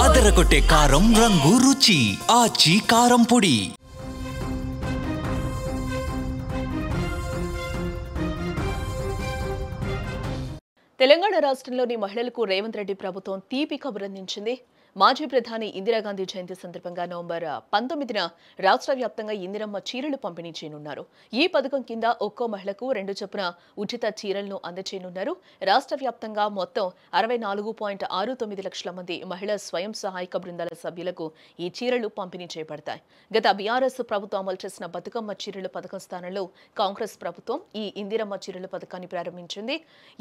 అదరగొట్టే కారం రంగు రుచి ఆచి కారం పొడి. తెలంగాణ రాష్ట్రంలోని మహిళలకు రేవంత్ రెడ్డి ప్రభుత్వం తీపి కబురందించింది. మాజీ ప్రధాని ఇందిరాగాంధీ జయంతి సందర్భంగా నవంబర్ 19న రాష్ట్ర వ్యాప్తంగా ఇందిరమ్మ చీరలు పంపిణీ చేయనున్నారు. ఈ పథకం కింద ఒక్కో మహిళకు 2 చొప్పున ఉచిత చీరలను అందజేయనున్నారు. రాష్ట్ర వ్యాప్తంగా మొత్తం 64.69 లక్షల మంది మహిళా స్వయం సహాయక బృందాల సభ్యులకు ఈ చీరలు పంపిణీ చేయబడతాయి. గత బీఆర్ఎస్ ప్రభుత్వం అమలు చేసిన బతుకమ్మ చీరల పథకం స్థానంలో కాంగ్రెస్ ప్రభుత్వం ఈ ఇందిరమ్మ చీరల పథకాన్ని ప్రారంభించింది.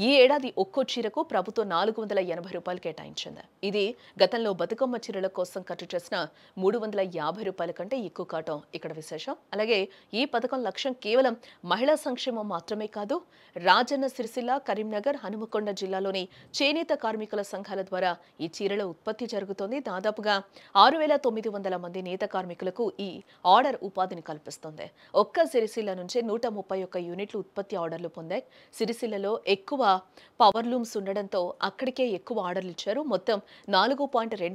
ఈ ఏడాది ఒక్కో చీరకు ప్రభుత్వం 480 రూపాయలు కేటాయించింది. ఇది గతంలో బతుకమ్మ చీరల కోసం ఖర్చు చేసిన 350 రూపాయల కంటే ఎక్కువ కావటం ఇక్కడ విశేషం. అలాగే ఈ పథకం లక్ష్యం కేవలం మహిళా సంక్షేమం మాత్రమే కాదు. రాజన్న సిరిసిల్ల, కరీంనగర్, హనుమకొండ జిల్లాలోని చేనేత కార్మికుల సంఘాల ద్వారా ఈ చీరల ఉత్పత్తి జరుగుతోంది. దాదాపుగా 6900 మంది నేత కార్మికులకు ఈ ఆర్డర్ ఉపాధిని కల్పిస్తుంది. ఒక్క సిరిసిల్ల నుంచే 131 యూనిట్లు ఉత్పత్తి ఆర్డర్లు పొందాయి. సిరిసిల్లలో ఎక్కువ పవర్ లూమ్స్ ఉండడంతో అక్కడికే ఎక్కువ ఆర్డర్లు ఇచ్చారు. మొత్తం 4.24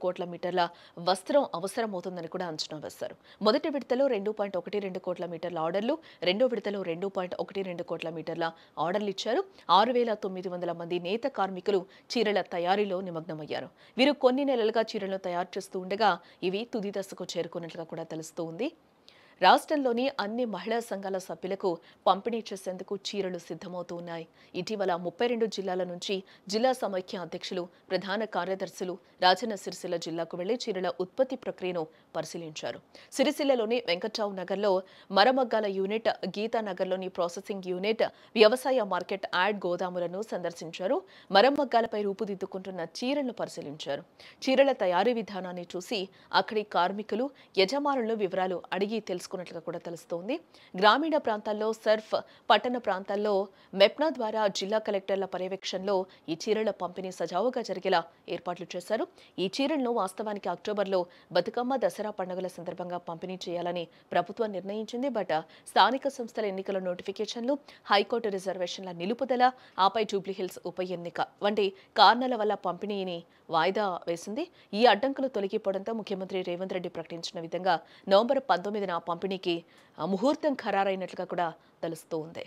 కోట్ల మీటర్ల వస్త్రం అవసరమవుతుందని కూడా అంచనా వేశారు. మొదటి విడతలో 2.12 కోట్ల మీటర్ల ఆర్డర్లు, రెండో విడతలో 2.12 కోట్ల మీటర్ల ఆర్డర్లు ఇచ్చారు. 6900 మంది నేత కార్మికులు చీరల తయారీలో నిమగ్నమయ్యారు. వీరు కొన్ని నెలలుగా చీరలను తయారు చేస్తూ ఉండగా ఇవి తుది దశకు చేరుకున్నట్లుగా కూడా తెలుస్తూ ఉంది. రాష్ట్రంలోని అన్ని మహిళా సంఘాల సభ్యులకు పంపిణీ చేసేందుకు చీరలు సిద్ధమవుతూ ఉన్నాయి. ఇటీవల 32 జిల్లాల నుంచి జిల్లా సమైక్య అధ్యక్షులు, ప్రధాన కార్యదర్శులు రాజన్న సిరిసిల్ల జిల్లాకు వెళ్లి చీరల ఉత్పత్తి ప్రక్రియను పరిశీలించారు. సిరిసిల్లలోని వెంకట్రావు నగర్లో మరమగ్గాల యూనిట్, గీతానగర్లోని ప్రాసెసింగ్ యూనిట్, వ్యవసాయ మార్కెట్ యాడ్ గోదాములను సందర్శించారు. మరమగ్గాలపై రూపుదిద్దుకుంటున్న చీరలను పరిశీలించారు. చీరల తయారీ విధానాన్ని చూసి అక్కడి కార్మికులు, యజమానుల వివరాలు అడిగి తెలుసుకున్నట్లుగా కూడా తెలుస్తోంది. గ్రామీణ ప్రాంతాల్లో సర్ఫ్, పట్టణ ప్రాంతాల్లో మెప్నా ద్వారా జిల్లా కలెక్టర్ల పర్యవేక్షణలో ఈ చీరల పంపిణీ సజావుగా జరిగేలా ఏర్పాట్లు చేశారు. ఈ చీరలను వాస్తవానికి అక్టోబర్లో బతుకమ్మ, దసరా పండుగల సందర్భంగా పంపిణీ చేయాలని ప్రభుత్వం నిర్ణయించింది. బట్ స్థానిక సంస్థల ఎన్నికల నోటిఫికేషన్లు, హైకోర్టు రిజర్వేషన్ల నిలుపుదల, ఆపై జూబ్లీహిల్స్ ఉప ఎన్నిక వంటి కారణాల వల్ల పంపిణీని వాయిదా వేసింది. ఈ అడ్డంకులు తొలగిపోవడంతో ముఖ్యమంత్రి రేవంత్ రెడ్డి ప్రకటించిన విధంగా నవంబర్ 19న పంపిణీకి ముహూర్తం ఖరారైనట్లుగా కూడా తెలుస్తోంది.